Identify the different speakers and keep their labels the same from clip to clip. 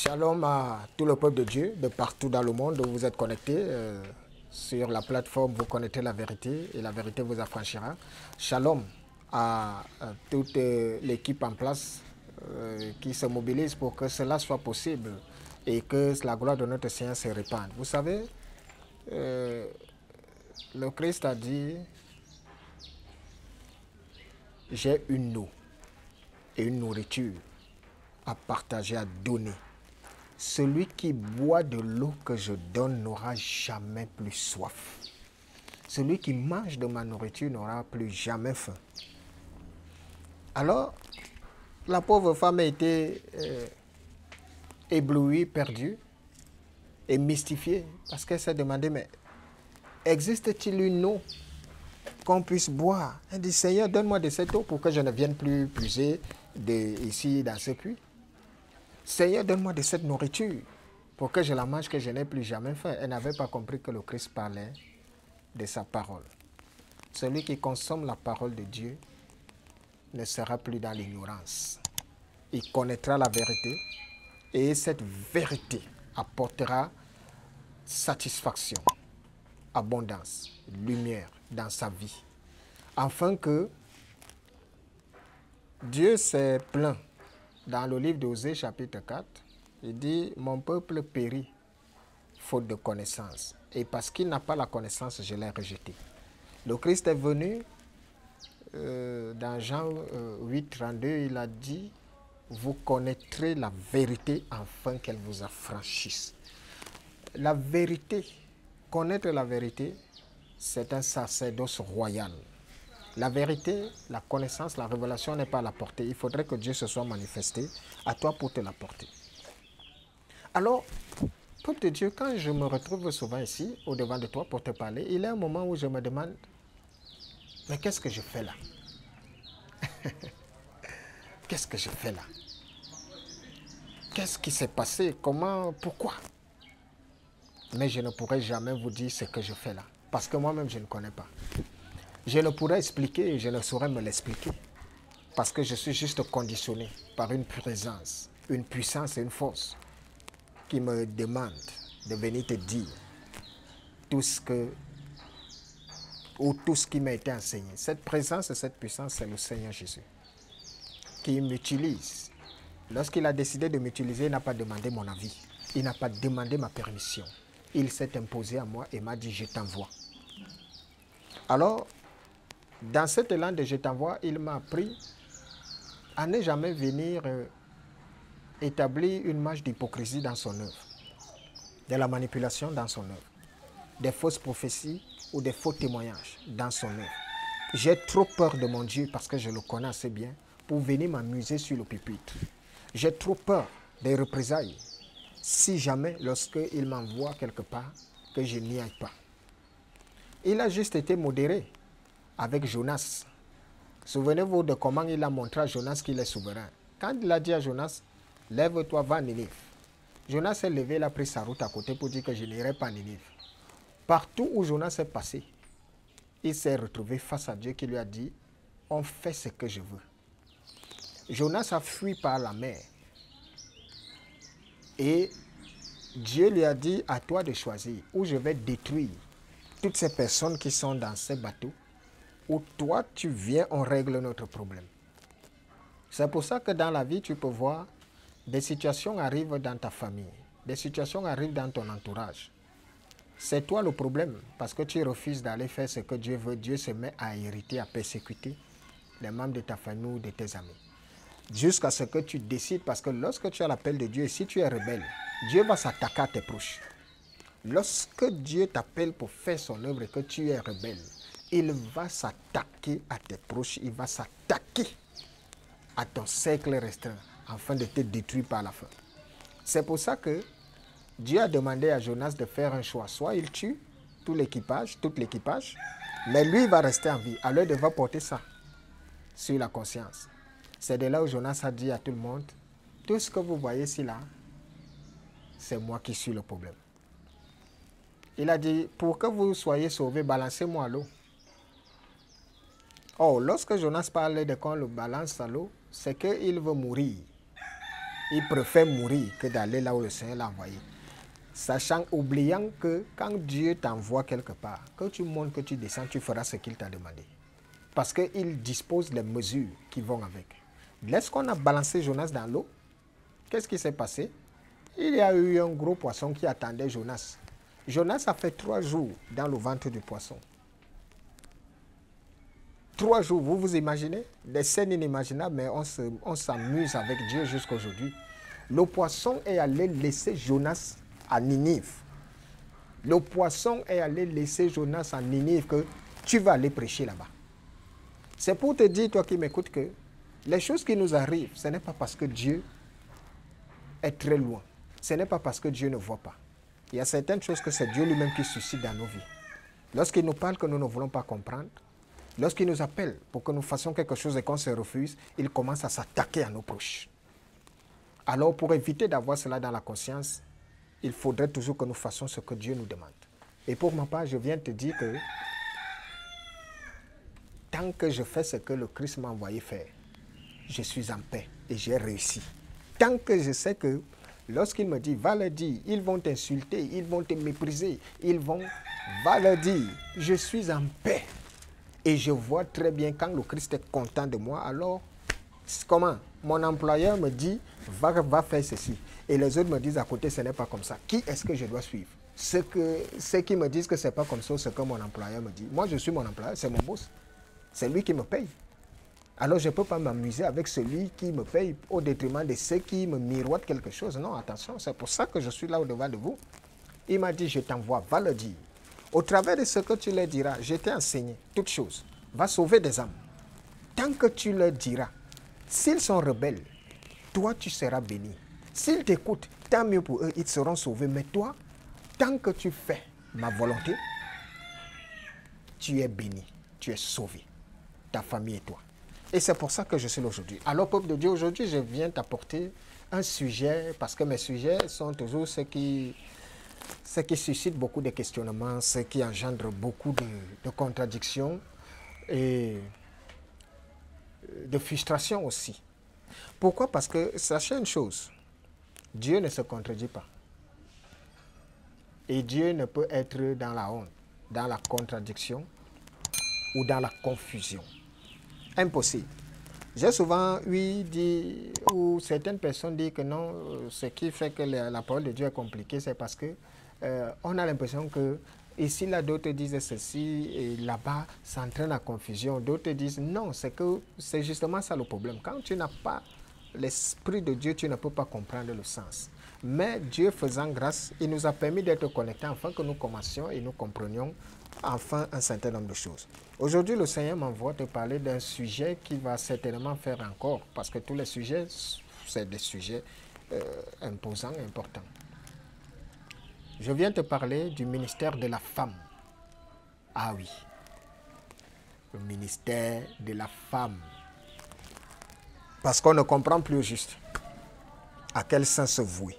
Speaker 1: Shalom à tout le peuple de Dieu, de partout dans le monde où vous êtes connectés. Sur la plateforme, vous connaissez la vérité et la vérité vous affranchira. Shalom à toute l'équipe en place qui se mobilise pour que cela soit possible et que la gloire de notre Seigneur se répande. Vous savez, le Christ a dit, j'ai une eau et une nourriture à partager, à donner. Celui qui boit de l'eau que je donne n'aura jamais plus soif. Celui qui mange de ma nourriture n'aura plus jamais faim. Alors, la pauvre femme a été éblouie, perdue et mystifiée parce qu'elle s'est demandé, mais existe-t-il une eau qu'on puisse boire? Elle dit, Seigneur, donne-moi de cette eau pour que je ne vienne plus puiser ici dans ce puits. Seigneur, donne-moi de cette nourriture pour que je la mange, que je n'ai plus jamais faim. Elle n'avait pas compris que le Christ parlait de sa parole. Celui qui consomme la parole de Dieu ne sera plus dans l'ignorance. Il connaîtra la vérité et cette vérité apportera satisfaction, abondance, lumière dans sa vie. Afin que Dieu s'est plaint. Dans le livre d'Osée, chapitre 4, il dit « Mon peuple périt, faute de connaissance. Et parce qu'il n'a pas la connaissance, je l'ai rejeté. » Le Christ est venu, dans Jean 8, 32, il a dit « Vous connaîtrez la vérité afin qu'elle vous affranchisse. » La vérité, connaître la vérité, c'est un sacerdoce royal. La vérité, la connaissance, la révélation n'est pas à la portée. Il faudrait que Dieu se soit manifesté à toi pour te l'apporter. Alors, peuple de Dieu, quand je me retrouve souvent ici, au-devant de toi pour te parler, il y a un moment où je me demande, mais qu'est-ce que je fais là? Qu'est-ce que je fais là? Qu'est-ce qui s'est passé? Comment? Pourquoi? Mais je ne pourrai jamais vous dire ce que je fais là, parce que moi-même, je ne connais pas. Je ne pourrais expliquer et je ne saurais me l'expliquer. Parce que je suis juste conditionné par une présence, une puissance et une force qui me demande de venir te dire tout ce qui m'a été enseigné. Cette présence et cette puissance, c'est le Seigneur Jésus qui m'utilise. Lorsqu'il a décidé de m'utiliser, il n'a pas demandé mon avis. Il n'a pas demandé ma permission. Il s'est imposé à moi et m'a dit « Je t'envoie ». Alors, dans cet élan de « Je t'envoie », il m'a appris à ne jamais venir établir une marge d'hypocrisie dans son œuvre, de la manipulation dans son œuvre, des fausses prophéties ou des faux témoignages dans son œuvre. J'ai trop peur de mon Dieu parce que je le connais assez bien pour venir m'amuser sur le pupitre. J'ai trop peur des représailles si jamais, lorsqu'il m'envoie quelque part, que je n'y aille pas. Il a juste été modéré avec Jonas. Souvenez-vous de comment il a montré à Jonas qu'il est souverain. Quand il a dit à Jonas, lève-toi, va à Ninive. Jonas s'est levé, il a pris sa route à côté pour dire que je n'irai pas à Ninive. Partout où Jonas est passé, il s'est retrouvé face à Dieu qui lui a dit, on fait ce que je veux. Jonas a fui par la mer. Et Dieu lui a dit, à toi de choisir, où je vais détruire toutes ces personnes qui sont dans ces bateaux, où toi tu viens, on règle notre problème. C'est pour ça que dans la vie, tu peux voir, des situations arrivent dans ta famille, des situations arrivent dans ton entourage. C'est toi le problème, parce que tu refuses d'aller faire ce que Dieu veut. Dieu se met à hériter, à persécuter les membres de ta famille ou de tes amis. Jusqu'à ce que tu décides, parce que lorsque tu as l'appel de Dieu, si tu es rebelle, Dieu va s'attaquer à tes proches. Lorsque Dieu t'appelle pour faire son œuvre et que tu es rebelle, il va s'attaquer à tes proches, il va s'attaquer à ton cercle restreint, afin de te détruire par la fin. C'est pour ça que Dieu a demandé à Jonas de faire un choix. Soit il tue tout l'équipage, mais lui il va rester en vie. Alors il devra porter ça sur la conscience. C'est de là où Jonas a dit à tout le monde, tout ce que vous voyez ici là, c'est moi qui suis le problème. Il a dit, pour que vous soyez sauvés, balancez-moi à l'eau. Or, lorsque Jonas parle de quand on le balance à l'eau, c'est qu'il veut mourir. Il préfère mourir que d'aller là où le Seigneur l'a envoyé. Sachant, oubliant que quand Dieu t'envoie quelque part, que tu montes, que tu descends, tu feras ce qu'il t'a demandé. Parce qu'il dispose des mesures qui vont avec. Lorsqu'on a balancé Jonas dans l'eau, qu'est-ce qui s'est passé? Il y a eu un gros poisson qui attendait Jonas. Jonas a fait 3 jours dans le ventre du poisson. 3 jours, vous vous imaginez? Des scènes inimaginables, mais on s'amuse avec Dieu jusqu'à aujourd'hui. Le poisson est allé laisser Jonas à Ninive. Le poisson est allé laisser Jonas à Ninive que tu vas aller prêcher là-bas. C'est pour te dire, toi qui m'écoutes, que les choses qui nous arrivent, ce n'est pas parce que Dieu est très loin. Ce n'est pas parce que Dieu ne voit pas. Il y a certaines choses que c'est Dieu lui-même qui suscite dans nos vies. Lorsqu'il nous parle que nous ne voulons pas comprendre, lorsqu'il nous appelle pour que nous fassions quelque chose et qu'on se refuse, il commence à s'attaquer à nos proches. Alors, pour éviter d'avoir cela dans la conscience, il faudrait toujours que nous fassions ce que Dieu nous demande. Et pour ma part, je viens te dire que tant que je fais ce que le Christ m'a envoyé faire, je suis en paix et j'ai réussi. Tant que je sais que lorsqu'il me dit, va leur dire, ils vont t'insulter, ils vont te mépriser, va leur dire, je suis en paix. Et je vois très bien quand le Christ est content de moi, alors, comment? Mon employeur me dit, va faire ceci. Et les autres me disent à côté, ce n'est pas comme ça. Qui est-ce que je dois suivre? Ceux qui me disent que ce n'est pas comme ça, ce que mon employeur me dit. Moi, je suis mon employeur, c'est mon boss. C'est lui qui me paye. Alors, je ne peux pas m'amuser avec celui qui me paye au détriment de ceux qui me miroitent quelque chose. Non, attention, c'est pour ça que je suis là au-devant de vous. Il m'a dit, je t'envoie, va le dire. Au travers de ce que tu leur diras, je t'ai enseigné toutes choses. Va sauver des âmes. Tant que tu leur diras, s'ils sont rebelles, toi, tu seras béni. S'ils t'écoutent, tant mieux pour eux, ils seront sauvés. Mais toi, tant que tu fais ma volonté, tu es béni, tu es sauvé. Ta famille et toi. Et c'est pour ça que je suis là aujourd'hui. Alors, peuple de Dieu, aujourd'hui, je viens t'apporter un sujet, parce que mes sujets sont toujours ceux qui suscitent beaucoup de questionnements, ceux qui engendrent beaucoup de contradictions et de frustration aussi. Pourquoi? Parce que, sachez une chose, Dieu ne se contredit pas. Et Dieu ne peut être dans la honte, dans la contradiction ou dans la confusion. Impossible. J'ai souvent dit, ou certaines personnes disent que non, ce qui fait que la parole de Dieu est compliquée, c'est parce que on a l'impression que ici, là, d'autres disent ceci, et là-bas, ça entraîne la confusion. D'autres disent non, c'est justement ça le problème. Quand tu n'as pas l'Esprit de Dieu, tu ne peux pas comprendre le sens. Mais Dieu faisant grâce, il nous a permis d'être connectés afin que nous commencions et nous comprenions enfin un certain nombre de choses. Aujourd'hui, le Seigneur m'envoie te parler d'un sujet qui va certainement faire encore, parce que tous les sujets, c'est des sujets imposants et importants. Je viens te parler du ministère de la femme. Ah oui, le ministère de la femme. Parce qu'on ne comprend plus juste à quel sens se vouer.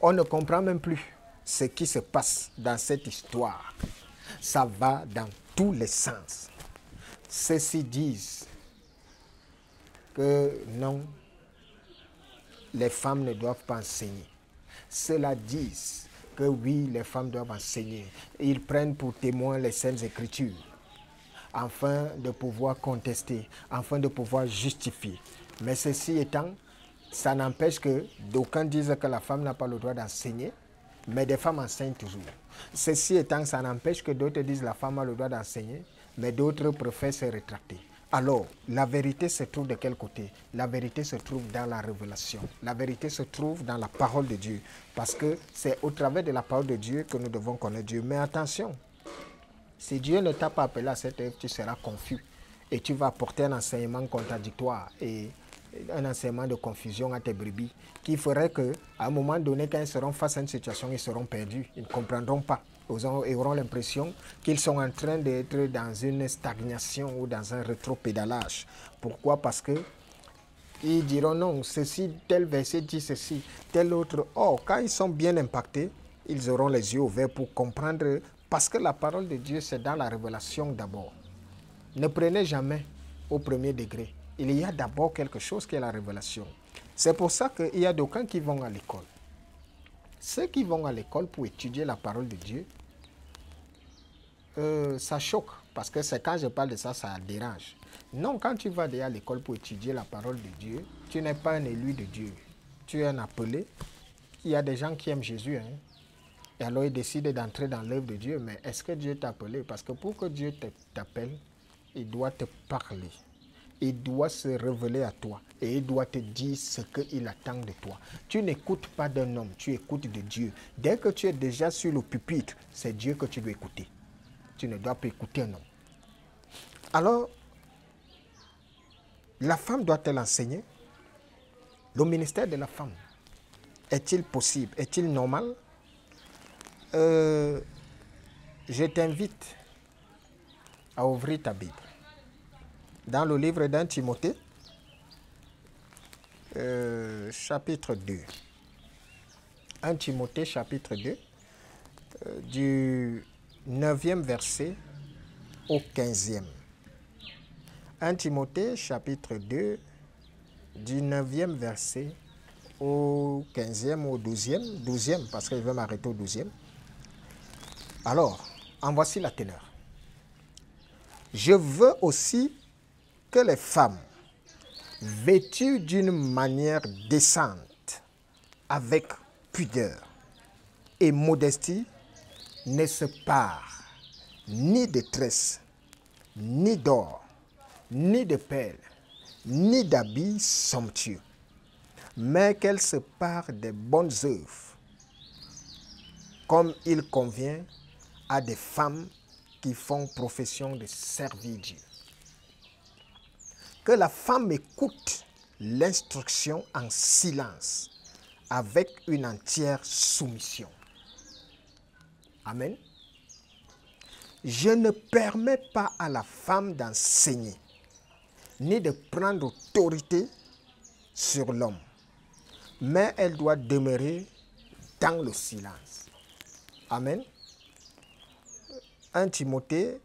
Speaker 1: On ne comprend même plus ce qui se passe dans cette histoire. Ça va dans tous les sens. Ceux-ci disent que non, les femmes ne doivent pas enseigner. Ceux-là disent que oui, les femmes doivent enseigner. Ils prennent pour témoin les Saintes Écritures, afin de pouvoir contester, afin de pouvoir justifier. Mais ceci étant, ça n'empêche que d'aucuns disent que la femme n'a pas le droit d'enseigner, mais des femmes enseignent toujours. Ceci étant, ça n'empêche que d'autres disent que la femme a le droit d'enseigner, mais d'autres préfèrent se rétracter. Alors, la vérité se trouve de quel côté? La vérité se trouve dans la révélation. La vérité se trouve dans la parole de Dieu. Parce que c'est au travers de la parole de Dieu que nous devons connaître Dieu. Mais attention, si Dieu ne t'a pas appelé à cette œuvre, tu seras confus. Et tu vas apporter un enseignement contradictoire et un enseignement de confusion à tes brebis qui ferait qu'à un moment donné, quand ils seront face à une situation, ils seront perdus. Ils ne comprendront pas. Ils auront l'impression qu'ils sont en train d'être dans une stagnation ou dans un rétropédalage. Pourquoi? Parce que ils diront non, ceci, tel verset dit ceci, tel autre. Or, quand ils sont bien impactés, ils auront les yeux ouverts pour comprendre, parce que la parole de Dieu, c'est dans la révélation d'abord. Ne prenez jamais au premier degré. Il y a d'abord quelque chose qui est la révélation. C'est pour ça qu'il y a d'aucuns qui vont à l'école. Ceux qui vont à l'école pour étudier la parole de Dieu, ça choque, parce que c'est quand je parle de ça, ça dérange. Non, quand tu vas à l'école pour étudier la parole de Dieu, tu n'es pas un élu de Dieu. Tu es un appelé. Il y a des gens qui aiment Jésus, hein. Et alors ils décident d'entrer dans l'œuvre de Dieu. Mais est-ce que Dieu t'a appelé? Parce que pour que Dieu t'appelle, il doit te parler. Il doit se révéler à toi. Et il doit te dire ce qu'il attend de toi. Tu n'écoutes pas d'un homme, tu écoutes de Dieu. Dès que tu es déjà sur le pupitre, c'est Dieu que tu dois écouter. Tu ne dois pas écouter un homme. Alors, la femme doit-elle enseigner? Le ministère de la femme, est-il possible? Est-il normal? Je t'invite à ouvrir ta Bible. Dans le livre d'Un Timothée, chapitre 2. 1 Timothée, chapitre 2, du 9e verset au 15e. 1 Timothée, chapitre 2, du 9e verset au 15e ou au 12e. 12e, parce que je vais m'arrêter au 12e. Alors, en voici la teneur. Je veux aussi que les femmes, vêtues d'une manière décente, avec pudeur et modestie, ne se parent ni de tresses, ni d'or, ni de perles, ni d'habits somptueux, mais qu'elles se parent des bonnes œuvres, comme il convient à des femmes qui font profession de servir Dieu. Que la femme écoute l'instruction en silence, avec une entière soumission. Amen. Je ne permets pas à la femme d'enseigner, ni de prendre autorité sur l'homme, mais elle doit demeurer dans le silence. Amen. 1 Timothée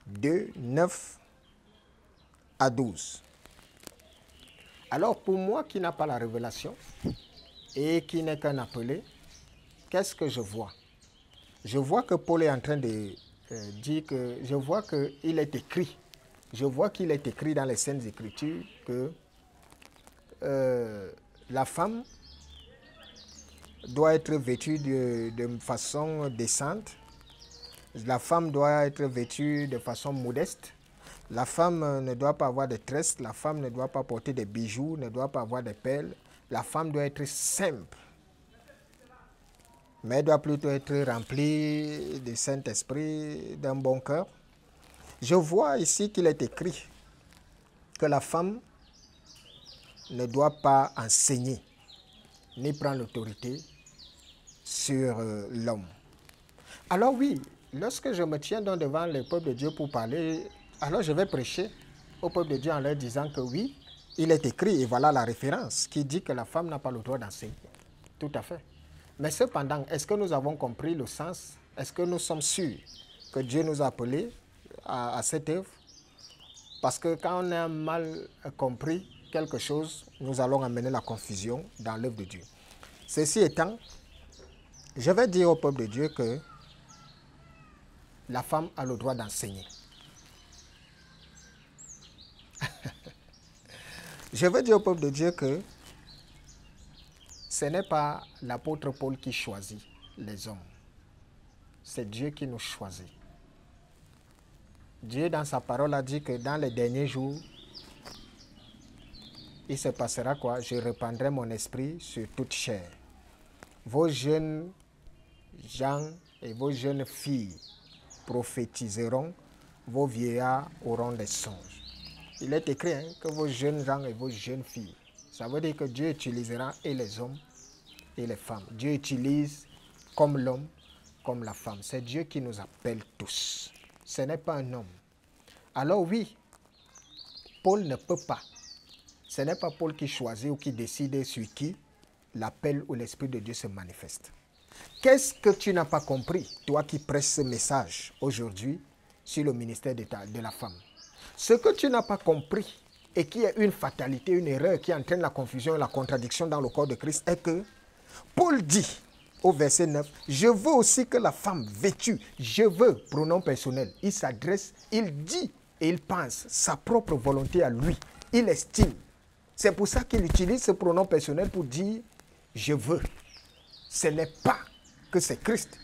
Speaker 1: 2, 9 à 12. Alors pour moi qui n'a pas la révélation et qui n'est qu'un appelé, qu'est-ce que je vois? Je vois que Paul est en train de dire que, je vois qu'il est écrit, dans les Saintes Écritures que la femme doit être vêtue de façon décente, la femme doit être vêtue de façon modeste, la femme ne doit pas avoir de tresses, la femme ne doit pas porter des bijoux, ne doit pas avoir de perles, la femme doit être simple, mais elle doit plutôt être remplie du Saint-Esprit, d'un bon cœur. Je vois ici qu'il est écrit que la femme ne doit pas enseigner, ni prendre l'autorité sur l'homme. Alors oui, lorsque je me tiens donc devant le peuple de Dieu pour parler, alors je vais prêcher au peuple de Dieu en leur disant que oui, il est écrit, et voilà la référence, qui dit que la femme n'a pas le droit d'enseigner. Tout à fait. Mais cependant, est-ce que nous avons compris le sens? Est-ce que nous sommes sûrs que Dieu nous a appelés à cette œuvre? Parce que quand on a mal compris quelque chose, nous allons amener la confusion dans l'œuvre de Dieu. Ceci étant, je vais dire au peuple de Dieu que la femme a le droit d'enseigner. Je veux dire au peuple de Dieu que ce n'est pas l'apôtre Paul qui choisit les hommes. C'est Dieu qui nous choisit. Dieu, dans sa parole, a dit que dans les derniers jours, il se passera quoi? Je répandrai mon esprit sur toute chair. Vos jeunes gens et vos jeunes filles prophétiseront, vos vieillards auront des songes. Il est écrit que vos jeunes gens et vos jeunes filles. Ça veut dire que Dieu utilisera et les hommes et les femmes. Dieu utilise comme l'homme, comme la femme. C'est Dieu qui nous appelle tous. Ce n'est pas un homme. Alors oui, Paul ne peut pas. Ce n'est pas Paul qui choisit ou qui décide sur qui l'appel ou l'Esprit de Dieu se manifeste. Qu'est-ce que tu n'as pas compris, toi qui prêches ce message aujourd'hui sur le ministère de la femme? Ce que tu n'as pas compris, et qui est une fatalité, une erreur qui entraîne la confusion et la contradiction dans le corps de Christ est que Paul dit au verset 9, « Je veux aussi que la femme vêtue, je veux, pronom personnel, il s'adresse, il dit et il pense sa propre volonté à lui, il estime. C'est pour ça qu'il utilise ce pronom personnel pour dire « je veux ». Ce n'est pas que c'est Christ.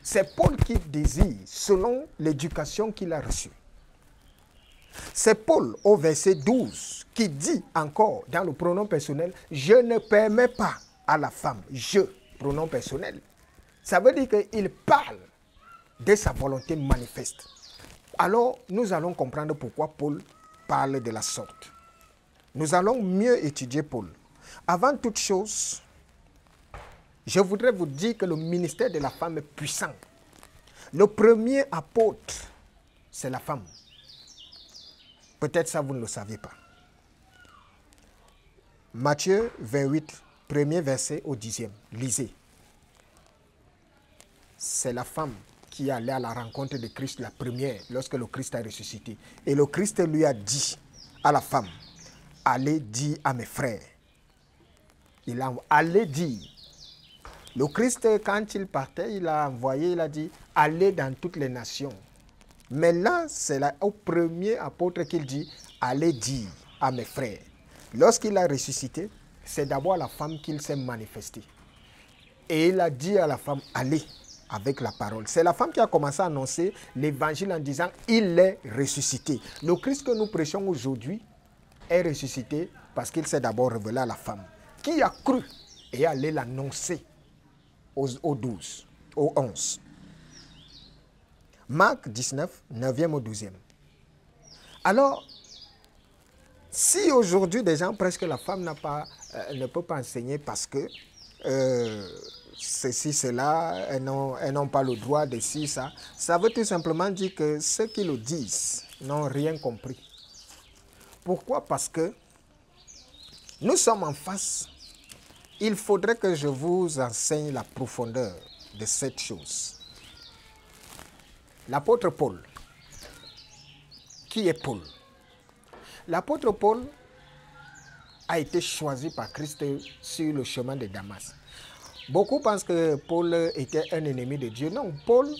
Speaker 1: C'est Paul qui désire selon l'éducation qu'il a reçue. C'est Paul au verset 12 qui dit encore dans le pronom personnel « Je ne permets pas à la femme, je ». Pronom personnel. Ça veut dire qu'il parle de sa volonté manifeste. Alors, nous allons comprendre pourquoi Paul parle de la sorte. Nous allons mieux étudier Paul. Avant toute chose, je voudrais vous dire que le ministère de la femme est puissant. Le premier apôtre, c'est la femme. Peut-être ça, vous ne le saviez pas. Matthieu 28, premier verset au 10e. Lisez. C'est la femme qui est allée à la rencontre de Christ, la première, lorsque le Christ a ressuscité. Et le Christ lui a dit à la femme, « Allez dire à mes frères. » Il a allé dire. Le Christ, quand il partait, il a envoyé, il a dit, « Allez dans toutes les nations. » Mais là, c'est au premier apôtre qu'il dit, « Allez dire à mes frères. » Lorsqu'il a ressuscité, c'est d'abord la femme qu'il s'est manifesté. Et il a dit à la femme, allez avec la parole. C'est la femme qui a commencé à annoncer l'évangile en disant, il est ressuscité. Le Christ que nous prêchons aujourd'hui est ressuscité parce qu'il s'est d'abord révélé à la femme, qui a cru et est allé l'annoncer aux 12, aux 11. Marc 19, 9e au 12e. Alors, si aujourd'hui des gens prêchent que la femme ne peut pas enseigner parce que ceci, cela, elles n'ont pas le droit de ci, ça, ça veut tout simplement dire que ceux qui le disent n'ont rien compris. Pourquoi? Parce que nous sommes en face. Il faudrait que je vous enseigne la profondeur de cette chose. L'apôtre Paul. Qui est Paul? L'apôtre Paul a été choisi par Christ sur le chemin de Damas. Beaucoup pensent que Paul était un ennemi de Dieu. Non, Paul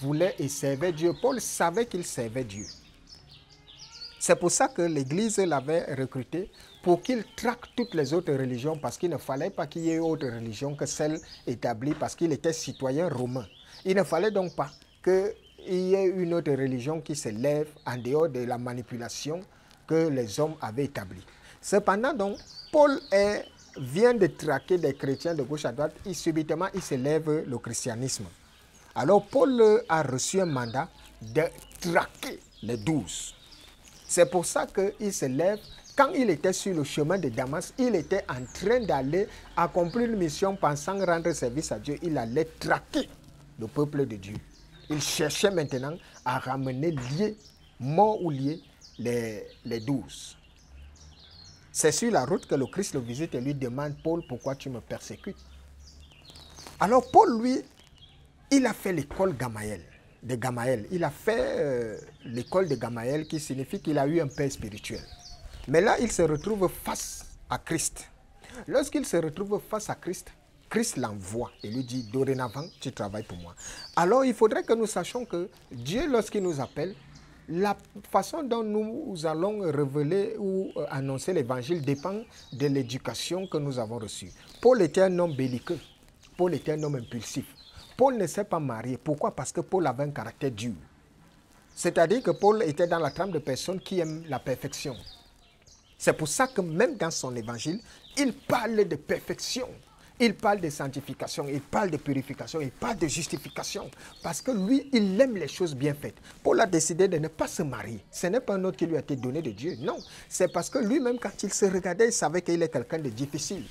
Speaker 1: voulait et servait Dieu. Paul savait qu'il servait Dieu. C'est pour ça que l'Église l'avait recruté pour qu'il traque toutes les autres religions parce qu'il ne fallait pas qu'il y ait autre religion que celle établie parce qu'il était citoyen romain. Il ne fallait donc pas qu'il y ait une autre religion qui se lève en dehors de la manipulation que les hommes avaient établie. Cependant, donc, Paul vient de traquer des chrétiens de gauche à droite et subitement il se lève le christianisme. Alors Paul a reçu un mandat de traquer les 12. C'est pour ça qu'il se lève. Quand il était sur le chemin de Damas, il était en train d'aller accomplir une mission pensant rendre service à Dieu. Il allait traquer le peuple de Dieu. Il cherchait maintenant à ramener liés, morts ou liés, les 12. C'est sur la route que le Christ le visite et lui demande, « Paul, pourquoi tu me persécutes ?» Alors Paul, lui, il a fait l'école de Gamaël. Il a fait l'école de Gamaël qui signifie qu'il a eu un père spirituel. Mais là, il se retrouve face à Christ. Lorsqu'il se retrouve face à Christ, Christ l'envoie et lui dit, « Dorénavant, tu travailles pour moi. » Alors, il faudrait que nous sachions que Dieu, lorsqu'il nous appelle, la façon dont nous allons révéler ou annoncer l'évangile dépend de l'éducation que nous avons reçue. Paul était un homme belliqueux. Paul était un homme impulsif. Paul ne s'est pas marié. Pourquoi? Parce que Paul avait un caractère dur. C'est-à-dire que Paul était dans la trame de personnes qui aiment la perfection. C'est pour ça que même dans son évangile, il parle de perfection. Il parle de sanctification, il parle de purification, il parle de justification. Parce que lui, il aime les choses bien faites. Paul a décidé de ne pas se marier. Ce n'est pas un autre qui lui a été donné de Dieu. Non, c'est parce que lui-même, quand il se regardait, il savait qu'il est quelqu'un de difficile.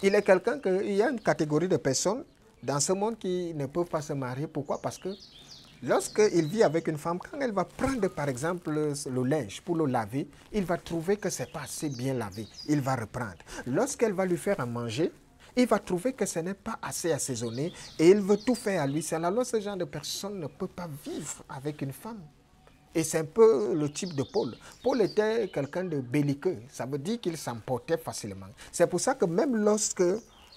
Speaker 1: Il est quelqu'un il y a une catégorie de personnes dans ce monde qui ne peuvent pas se marier. Pourquoi? Parce que lorsqu'il vit avec une femme, quand elle va prendre par exemple le linge pour le laver, il va trouver que ce n'est pas assez bien lavé. Il va reprendre. Lorsqu'elle va lui faire à manger, il va trouver que ce n'est pas assez assaisonné et il veut tout faire à lui seul. Alors ce genre de personne ne peut pas vivre avec une femme. Et c'est un peu le type de Paul. Paul était quelqu'un de belliqueux. Ça veut dire qu'il s'emportait facilement. C'est pour ça que même lorsque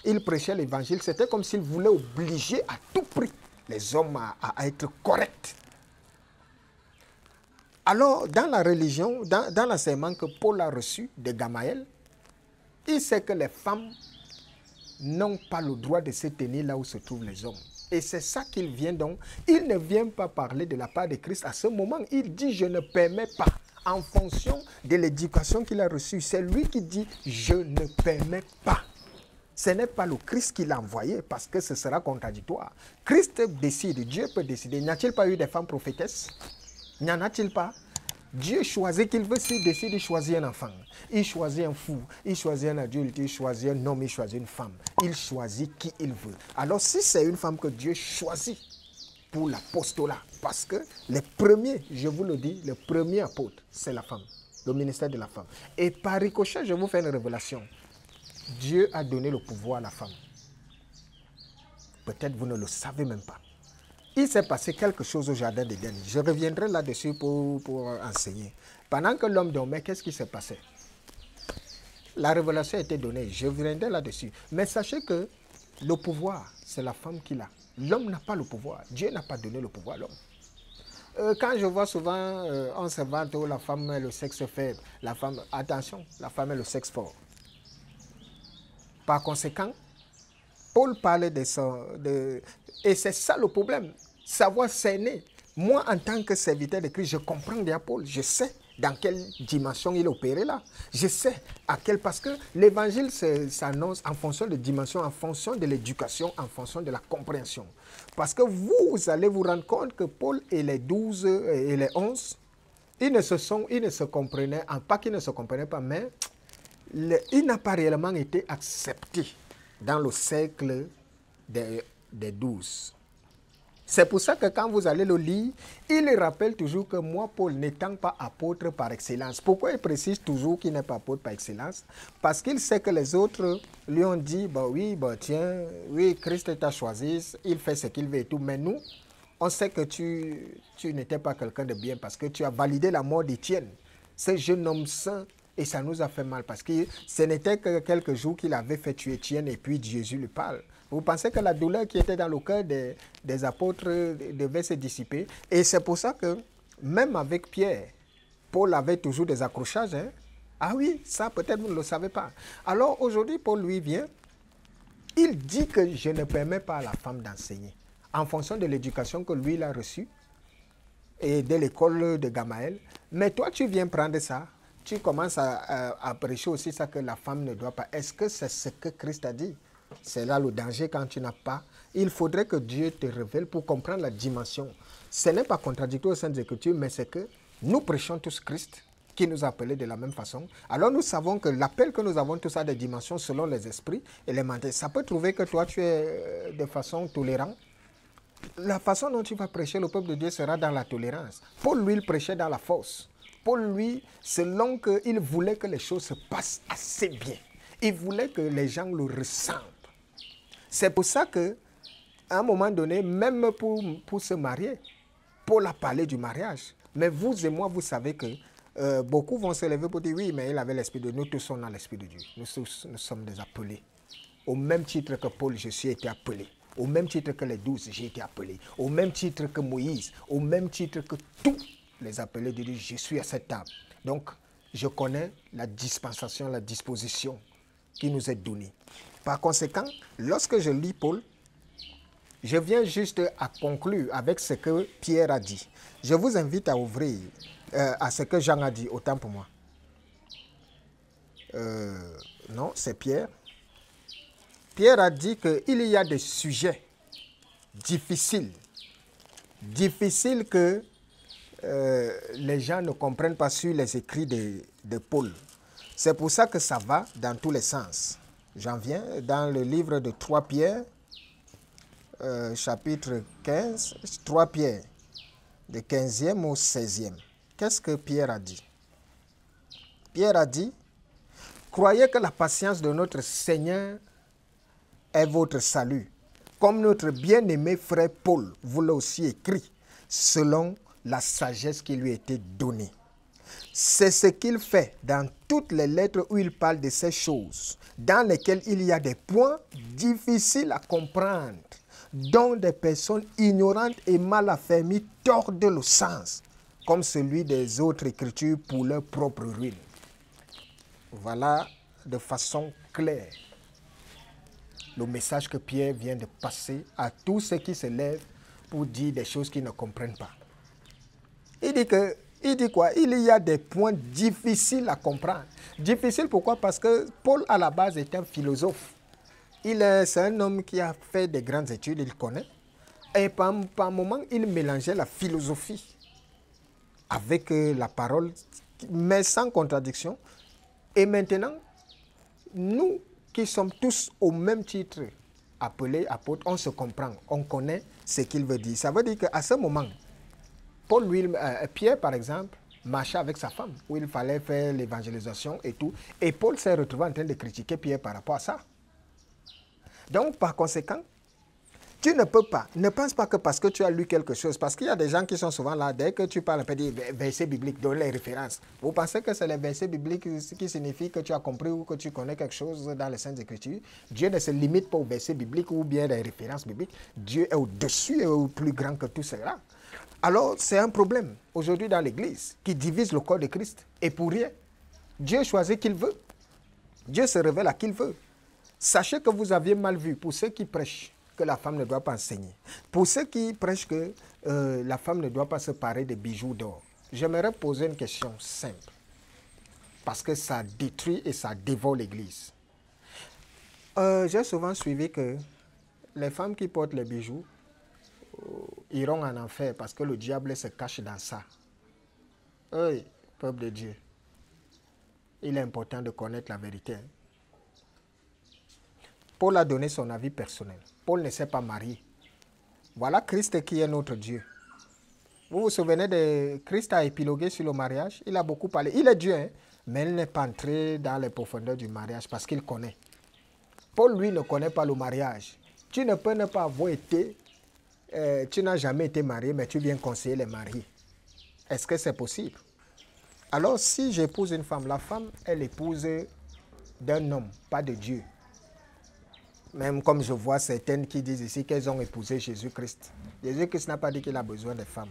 Speaker 1: il prêchait l'évangile, c'était comme s'il voulait obliger à tout prix les hommes à être corrects. Alors, dans la religion, dans l'enseignement que Paul a reçu de Gamaël, il sait que les femmes n'ont pas le droit de se tenir là où se trouvent les hommes. Et c'est ça qu'il vient donc. Il ne vient pas parler de la part de Christ à ce moment. Il dit, je ne permets pas. En fonction de l'éducation qu'il a reçue, c'est lui qui dit, je ne permets pas. Ce n'est pas le Christ qui l'a envoyé parce que ce sera contradictoire. Christ décide, Dieu peut décider. N'y a-t-il pas eu des femmes prophétesses? N'y en a-t-il pas? Dieu choisit qu'il veut, s'il décide, il choisit un enfant. Il choisit un fou, il choisit un adulte, il choisit un homme, il choisit une femme. Il choisit qui il veut. Alors si c'est une femme que Dieu choisit pour l'apostolat, parce que les premiers, je vous le dis, le premier apôtre, c'est la femme, le ministère de la femme. Et par ricochet, je vous fais une révélation. Dieu a donné le pouvoir à la femme. Peut-être vous ne le savez même pas. Il s'est passé quelque chose au jardin d'Éden. Je reviendrai là-dessus pour enseigner. Pendant que l'homme dormait, qu'est-ce qui s'est passé? La révélation a été donnée. Je reviendrai là-dessus. Mais sachez que le pouvoir, c'est la femme qui l'a. L'homme n'a pas le pouvoir. Dieu n'a pas donné le pouvoir à l'homme. Quand je vois souvent, on se vante, oh, la femme est le sexe faible. La femme, attention, la femme est le sexe fort. Par conséquent, Paul parlait et c'est ça le problème, savoir cerner. Moi, en tant que serviteur de Christ, je comprends bien Paul, je sais dans quelle dimension il opérait là. Je sais parce que l'évangile s'annonce en fonction de dimension, en fonction de l'éducation, en fonction de la compréhension. Parce que vous allez vous rendre compte que Paul et les 12 et les 11, ils ne se comprenaient, pas qu'ils ne se comprenaient pas, mais il n'a pas réellement été accepté dans le cercle des 12. C'est pour ça que quand vous allez le lire, il rappelle toujours que moi, Paul, n'étant pas apôtre par excellence. Pourquoi il précise toujours qu'il n'est pas apôtre par excellence? Parce qu'il sait que les autres lui ont dit, bah oui, bah tiens, oui, Christ t'a choisi, il fait ce qu'il veut et tout. Mais nous, on sait que tu n'étais pas quelqu'un de bien parce que tu as validé la mort d'Étienne, ce jeune homme saint. Et ça nous a fait mal parce que ce n'était que quelques jours qu'il avait fait tuer Étienne et puis Jésus lui parle. Vous pensez que la douleur qui était dans le cœur des apôtres devait se dissiper? Et c'est pour ça que même avec Pierre, Paul avait toujours des accrochages. Hein? Ah oui, ça peut-être vous ne le savez pas. Alors aujourd'hui, Paul lui vient, il dit que je ne permets pas à la femme d'enseigner en fonction de l'éducation que lui il a reçue et de l'école de Gamaël. Mais toi, tu viens prendre ça. Tu commences à prêcher aussi ça que la femme ne doit pas. Est-ce que c'est ce que Christ a dit? C'est là le danger quand tu n'as pas. Il faudrait que Dieu te révèle pour comprendre la dimension. Ce n'est pas contradictoire au sein des Écritures, mais c'est que nous prêchons tous Christ, qui nous a appelés de la même façon. Alors nous savons que l'appel que nous avons tous a des dimensions selon les esprits et les mentalités. Ça peut trouver que toi tu es de façon tolérante. La façon dont tu vas prêcher le peuple de Dieu sera dans la tolérance. Paul, lui, il prêchait dans la force. Paul, lui, selon qu'il voulait que les choses se passent assez bien. Il voulait que les gens le ressentent. C'est pour ça qu'à un moment donné, même pour se marier, Paul a parlé du mariage. Mais vous et moi, vous savez que beaucoup vont se lever pour dire oui, mais il avait l'esprit de Dieu. Nous tous sommes dans l'esprit de Dieu. Nous sommes des appelés. Au même titre que Paul, je suis été appelé. Au même titre que les 12, j'ai été appelé. Au même titre que Moïse. Au même titre que tous les appelés de Dieu, je suis à cette table. Donc, je connais la dispensation, la disposition qui nous est donnée. Par conséquent, lorsque je lis Paul, je viens juste à conclure avec ce que Pierre a dit. Je vous invite à ouvrir à ce que Jean a dit, autant pour moi. Non, c'est Pierre. Pierre a dit qu'il y a des sujets difficiles que les gens ne comprennent pas sur les écrits de Paul. C'est pour ça que ça va dans tous les sens. J'en viens dans le livre de 3 Pierre, chapitre 15, 3 Pierre, de 15e au 16e. Qu'est-ce que Pierre a dit? Pierre a dit, « Croyez que la patience de notre Seigneur est votre salut, comme notre bien-aimé frère Paul vous l'a aussi écrit, selon la sagesse qui lui a été donnée. C'est ce qu'il fait dans toutes les lettres où il parle de ces choses, dans lesquelles il y a des points difficiles à comprendre, dont des personnes ignorantes et mal affermies tordent le sens, comme celui des autres écritures pour leur propre ruine. Voilà de façon claire le message que Pierre vient de passer à tous ceux qui se lèvent pour dire des choses qu'ils ne comprennent pas. Il dit quoi? Il y a des points difficiles à comprendre. Difficile pourquoi? Parce que Paul à la base est un philosophe. C'est un homme qui a fait de grandes études, il connaît. Et par moment, il mélangeait la philosophie avec la parole, mais sans contradiction. Et maintenant, nous qui sommes tous au même titre, appelés apôtres, on se comprend, on connaît ce qu'il veut dire. Ça veut dire qu'à ce moment, Pierre, par exemple, marchait avec sa femme, où il fallait faire l'évangélisation et tout. Et Paul s'est retrouvé en train de critiquer Pierre par rapport à ça. Donc, par conséquent, tu ne peux pas, ne pense pas que parce que tu as lu quelque chose, parce qu'il y a des gens qui sont souvent là, dès que tu parles un peu des versets bibliques, donne les références. Vous pensez que c'est les versets bibliques qui signifient que tu as compris ou que tu connais quelque chose dans les Saintes Écritures? Dieu ne se limite pas aux versets bibliques ou bien les références bibliques. Dieu est au-dessus et au plus grand que tout cela. Alors, c'est un problème aujourd'hui dans l'Église qui divise le corps de Christ. Et pour rien, Dieu choisit qui il veut. Dieu se révèle à qui il veut. Sachez que vous aviez mal vu pour ceux qui prêchent que la femme ne doit pas enseigner. Pour ceux qui prêchent que la femme ne doit pas se parer de bijoux d'or. J'aimerais poser une question simple. Parce que ça détruit et ça dévore l'Église. J'ai souvent suivi que les femmes qui portent les bijoux iront en enfer parce que le diable se cache dans ça. Oui, peuple de Dieu, il est important de connaître la vérité. Paul a donné son avis personnel. Paul ne s'est pas marié. Voilà Christ qui est notre Dieu. Vous vous souvenez de Christ a épilogué sur le mariage. Il a beaucoup parlé. Il est Dieu, hein, mais il n'est pas entré dans les profondeurs du mariage parce qu'il connaît. Paul, lui, ne connaît pas le mariage. Tu ne peux ne pas avoir été, tu n'as jamais été marié, mais tu viens conseiller les mariés. Est-ce que c'est possible? Alors, si j'épouse une femme, la femme est l'épouse d'un homme, pas de Dieu. Même comme je vois certaines qui disent ici qu'elles ont épousé Jésus-Christ. Jésus-Christ n'a pas dit qu'il a besoin de femmes.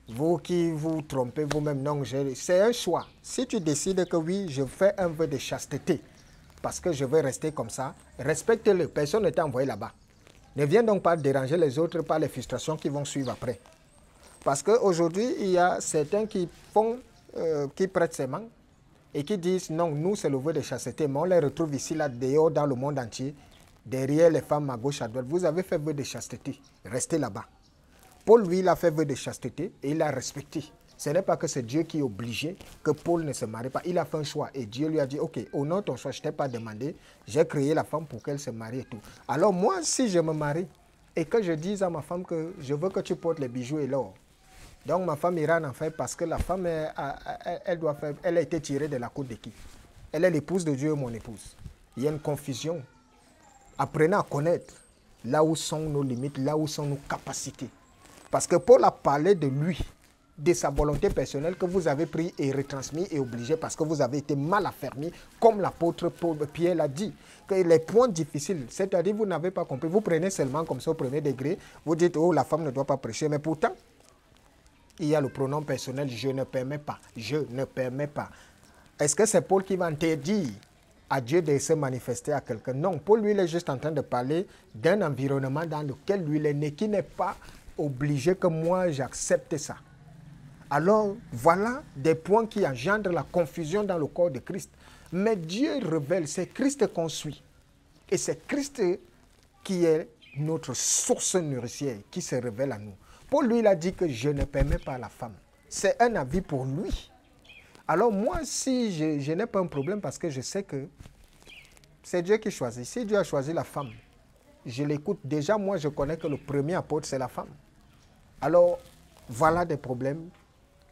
Speaker 1: Vous qui vous trompez vous-même, non, c'est un choix. Si tu décides que oui, je fais un vœu de chasteté, parce que je veux rester comme ça, respecte-le. Personne ne t'a envoyé là-bas. Ne viens donc pas déranger les autres par les frustrations qui vont suivre après. Parce qu'aujourd'hui, il y a certains qui prêtent serment et qui disent non, nous c'est le vœu de chasteté, mais on les retrouve ici, là, dehors, dans le monde entier, derrière les femmes à gauche, à droite. Vous avez fait vœu de chasteté, restez là-bas. Paul, lui, il a fait vœu de chasteté et il a respecté. Ce n'est pas que c'est Dieu qui est obligé que Paul ne se marie pas. Il a fait un choix et Dieu lui a dit, ok, honore ton choix, je ne t'ai pas demandé, j'ai créé la femme pour qu'elle se marie et tout. Alors moi, si je me marie et que je dise à ma femme que je veux que tu portes les bijoux et l'or, donc ma femme ira en enfer parce que la femme, elle a été tirée de la côte de qui? Elle est l'épouse de Dieu, mon épouse. Il y a une confusion. Apprenez à connaître là où sont nos limites, là où sont nos capacités. Parce que Paul a parlé de lui, de sa volonté personnelle que vous avez pris et retransmis et obligé parce que vous avez été mal affermi, comme l'apôtre Pierre l'a dit. Que les points difficiles, c'est-à-dire vous n'avez pas compris, vous prenez seulement comme ça au premier degré, vous dites, oh, la femme ne doit pas prêcher, mais pourtant, il y a le pronom personnel, je ne permets pas, je ne permets pas. Est-ce que c'est Paul qui va interdire à Dieu de se manifester à quelqu'un? Non, Paul, lui, il est juste en train de parler d'un environnement dans lequel lui, il est né, qui n'est pas obligé que moi, j'accepte ça. Alors, voilà des points qui engendrent la confusion dans le corps de Christ. Mais Dieu révèle, c'est Christ qu'on suit. Et c'est Christ qui est notre source nourricière, qui se révèle à nous. Paul, lui, il a dit que je ne permets pas la femme. C'est un avis pour lui. Alors moi, si je n'ai pas un problème parce que je sais que c'est Dieu qui choisit. Si Dieu a choisi la femme, je l'écoute. Déjà, moi, je connais que le premier apôtre, c'est la femme. Alors, voilà des problèmes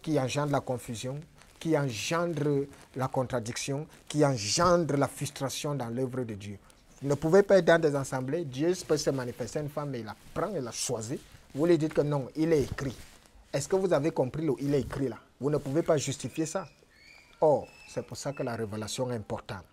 Speaker 1: qui engendrent la confusion, qui engendrent la contradiction, qui engendrent la frustration dans l'œuvre de Dieu. Vous ne pouvez pas être dans des assemblées, Dieu peut se manifester une femme et il la prend, il la choisit Vous lui dites que non, il est écrit. Est-ce que vous avez compris le il est écrit là? Vous ne pouvez pas justifier ça. Or, c'est pour ça que la révélation est importante.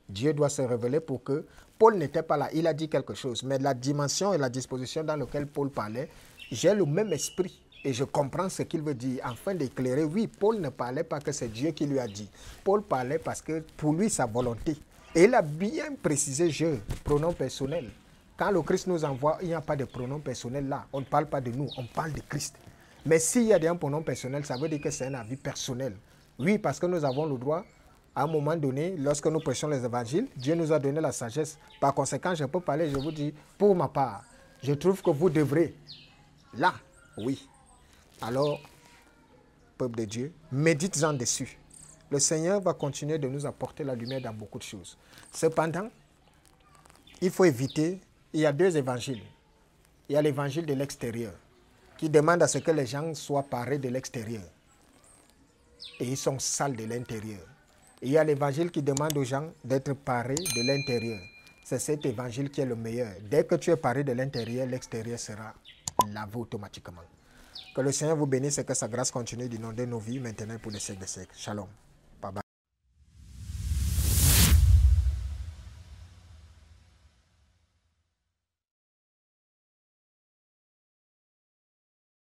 Speaker 1: Dieu doit se révéler pour que Paul n'était pas là. Il a dit quelque chose. Mais la dimension et la disposition dans laquelle Paul parlait, j'ai le même esprit. Et je comprends ce qu'il veut dire. Afin d'éclairer, oui, Paul ne parlait pas que c'est Dieu qui lui a dit. Paul parlait parce que pour lui, sa volonté. Et il a bien précisé je, pronom personnel. Quand le Christ nous envoie, il n'y a pas de pronom personnel là. On ne parle pas de nous, on parle de Christ. Mais s'il y a un pronom personnel, ça veut dire que c'est un avis personnel. Oui, parce que nous avons le droit, à un moment donné, lorsque nous prêchons les évangiles, Dieu nous a donné la sagesse. Par conséquent, je peux parler, je vous dis, pour ma part, je trouve que vous devrez. Là, oui. Alors, peuple de Dieu, médites-en dessus. Le Seigneur va continuer de nous apporter la lumière dans beaucoup de choses. Cependant, il faut éviter, il y a deux évangiles. Il y a l'évangile de l'extérieur, qui demande à ce que les gens soient parés de l'extérieur. Et ils sont sales de l'intérieur. Il y a l'évangile qui demande aux gens d'être parés de l'intérieur. C'est cet évangile qui est le meilleur. Dès que tu es paré de l'intérieur, l'extérieur sera lavé automatiquement. Que le Seigneur vous bénisse et que sa grâce continue d'inonder nos vies maintenant pour les siècles des siècles. Shalom.